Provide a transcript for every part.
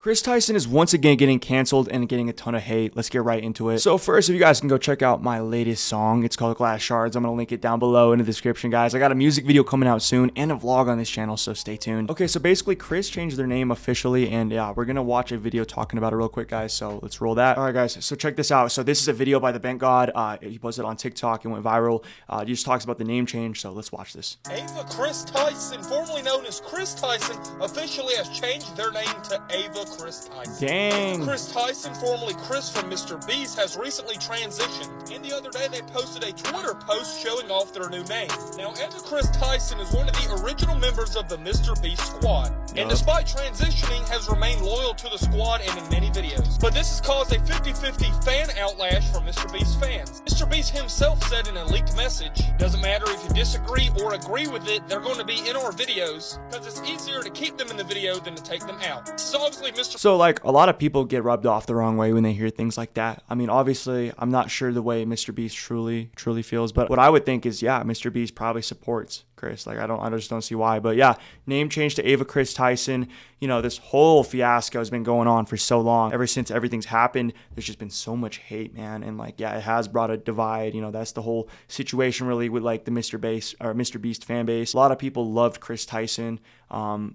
Kris Tyson is once again getting canceled and getting a ton of hate. Let's get right into it. So first, if you guys can go check out my latest song, it's called Glass Shards. I'm going to link it down below in the description, guys. I got a music video coming out soon and a vlog on this channel, so stay tuned. Okay, so basically Kris changed their name officially, and yeah, we're going to watch a video talking about it real quick, guys. So let's roll that. All right, guys, so check this out. So this is a video by the Bent God. He posted it on TikTok. It went viral. He just talks about the name change, so let's watch this. Ava Kris Tyson, formerly known as Kris Tyson, officially has changed their name to Ava Kris Tyson. Dang. Kris Tyson, formerly Kris from Mr. Beast, has recently transitioned. And the other day they posted a Twitter post showing off their new name. Now, Ava Kris Tyson is one of the original members of the Mr. Beast squad. And despite transitioning, has remained loyal to the squad and in many videos. But this has caused a 50-50 fan outlash from Mr. Beast fans. Mr. Beast himself said in a leaked message, "Doesn't matter if you disagree or agree with it, they're going to be in our videos because it's easier to keep them in the video than to take them out." This is obviously Mr. So like a lot of people get rubbed off the wrong way when they hear things like that. I mean, obviously, I'm not sure the way Mr. Beast truly feels, but what I would think is, yeah, Mr. Beast probably supports Kris. Like, I just don't see why. But yeah, name change to Ava Kris Tyson. You know, this whole fiasco has been going on for so long. Ever since everything's happened, there's just been so much hate, man. And like, yeah, it has brought a divide. You know, that's the whole situation really with like the Mr. Beast fan base. A lot of people loved Kris Tyson,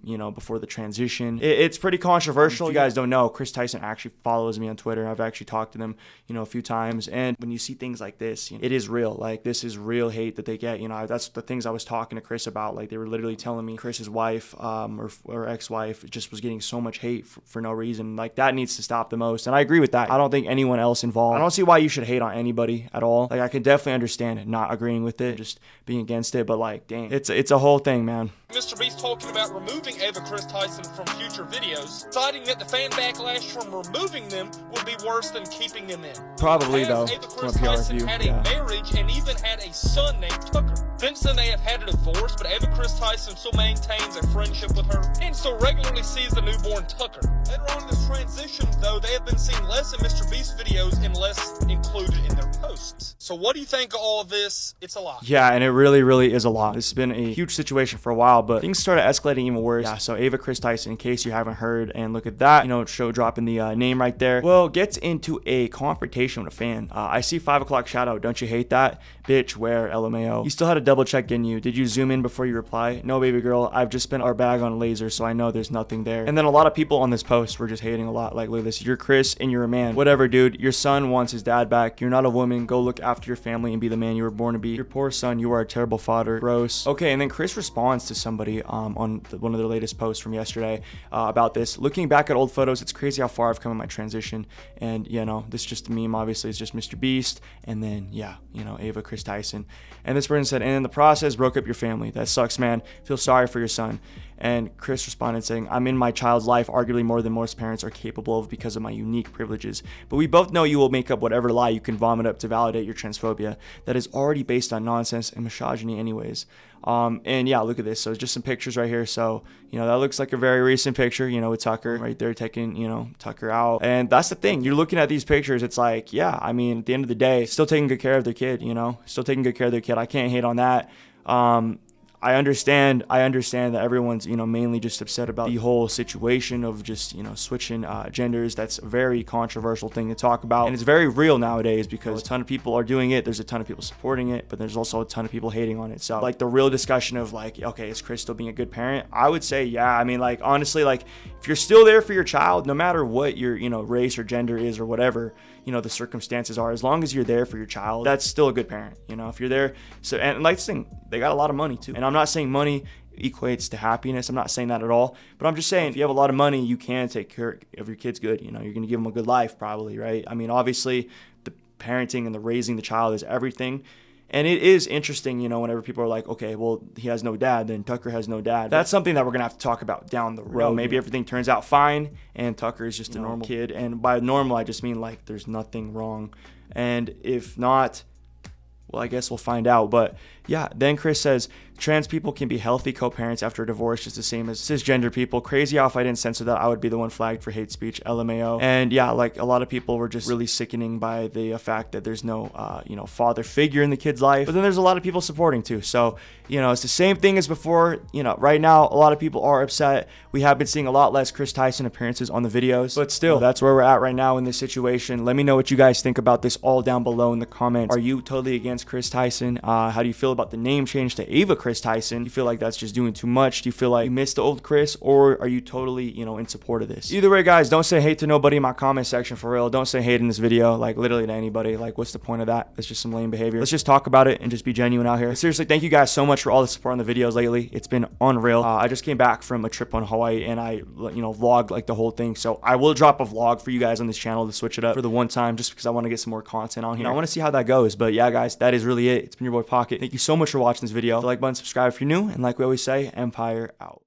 you know, before the transition. It's pretty controversial. If you guys don't know, Kris Tyson actually follows me on Twitter. I've actually talked to them, you know, a few times. And when you see things like this, you know, it is real. Like, this is real hate that they get. You know, that's the things I was talking to Kris about. Like, they were literally telling me Kris's wife or ex-wife just was getting so much hate for no reason. Like, that needs to stop the most. And I agree with that. I don't think anyone else involved. I don't see why you should hate on anybody at all. Like, I can definitely understand not agreeing with it, just being against it. But like, dang, it's a whole thing, man. Mr. Beast talking about removing Ava Kris Tyson from future videos, citing that the fan backlash from removing them would be worse than keeping them in. Probably, though, Ava from a Kris PR Tyson view, had yeah. a marriage and even had a son named Tucker. Since then, they have had a divorce, but Ava Kris Tyson still maintains a friendship with her and still regularly sees the newborn Tucker. Later on in this transition, though, they have been seen less in Mr. Beast videos and less included in their posts. So what do you think of all of this? It's a lot. Yeah, and it really is a lot. It's been a huge situation for a while, but things started escalating even worse. Yeah, so Ava Kris Tyson, in case you haven't heard, and look at that, you know, show dropping the name right there. Well, gets into a confrontation with a fan. I see 5 o'clock shout out. Don't you hate that? Bitch, where? LMAO. You still had a double check in you. Did you zoom in before you reply? No, baby girl. I've just spent our bag on laser, so I know there's nothing there. And then a lot of people on this post were just hating a lot. Like, look at this. You're Kris and you're a man. Whatever, dude. Your son wants his dad back. You're not a woman. Go look after your family and be the man you were born to be. Your poor son. You are a terrible father. Gross. Okay, and then Kris responds to somebody on one of their latest posts from yesterday about this. Looking back at old photos, it's crazy how far I've come in my transition. And, you know, this is just a meme. Obviously, it's just Mr. Beast. And then, yeah, you know, Ava Kris Tyson. And this person said, and in the process, broke up your family. That sucks, man. Feel sorry for your son. And Kris responded saying, I'm in my child's life arguably more than most parents are capable of because of my unique privileges. But we both know you will make up whatever lie you can vomit up to validate your transphobia that is already based on nonsense and misogyny anyways. And yeah, look at this. So it's just some pictures right here. So, you know, that looks like a very recent picture, you know, with Tucker right there taking, you know, Tucker out. And that's the thing. You're looking at these pictures. It's like, yeah, I mean, at the end of the day, still taking good care of their kid, you know, still taking good care of their kid. I can't hate on that. I understand that everyone's, you know, mainly just upset about the whole situation of just, you know, switching genders. That's a very controversial thing to talk about. And it's very real nowadays because a ton of people are doing it. There's a ton of people supporting it, but there's also a ton of people hating on it. So like the real discussion of like, okay, is Kris still being a good parent? I would say, yeah. I mean, like, honestly, like if you're still there for your child, no matter what your, you know, race or gender is or whatever, you know, the circumstances are, as long as you're there for your child, that's still a good parent. You know, if you're there. So, and like this thing, they got a lot of money too. And I'm not saying money equates to happiness. I'm not saying that at all. But I'm just saying, if you have a lot of money, you can take care of your kids good. You know, you're going to give them a good life probably, right? I mean, obviously, the parenting and the raising the child is everything. And it is interesting, you know, whenever people are like, okay, well, he has no dad, then Tucker has no dad. That's something that we're going to have to talk about down the road. Maybe everything turns out fine and Tucker is just a normal kid. And by normal, I just mean like there's nothing wrong. And if not, Well, I guess we'll find out. But yeah, then Kris says, trans people can be healthy co-parents after a divorce just the same as cisgender people. Crazy how if I didn't censor that, I would be the one flagged for hate speech, LMAO. And yeah, like a lot of people were just really sickening by the fact that there's no, father figure in the kid's life. But then there's a lot of people supporting too. So, it's the same thing as before. Right now, a lot of people are upset. We have been seeing a lot less Kris Tyson appearances on the videos. But still, that's where we're at right now in this situation. Let me know what you guys think about this all down below in the comments. Are you totally against Kris Tyson? How do you feel about the name change to Ava Kris Tyson? Do you feel like that's just doing too much? Do you feel like you missed the old Kris? Or are you totally, in support of this? Either way, guys, don't say hate to nobody in my comment section, for real. Don't say hate in this video, like literally to anybody. Like, what's the point of that? That's just some lame behavior. Let's just talk about it and just be genuine out here. But seriously, thank you guys so much for all the support on the videos lately. It's been unreal. I just came back from a trip on Hawaii and I, vlogged like the whole thing. So I will drop a vlog for you guys on this channel to switch it up for the one time, just because I want to get some more content on here. I want to see how that goes. But yeah, guys, that is really it. It's been your boy Pocket. Thank you so much for watching this video. Hit the like button, subscribe if you're new, and like we always say, Empire out.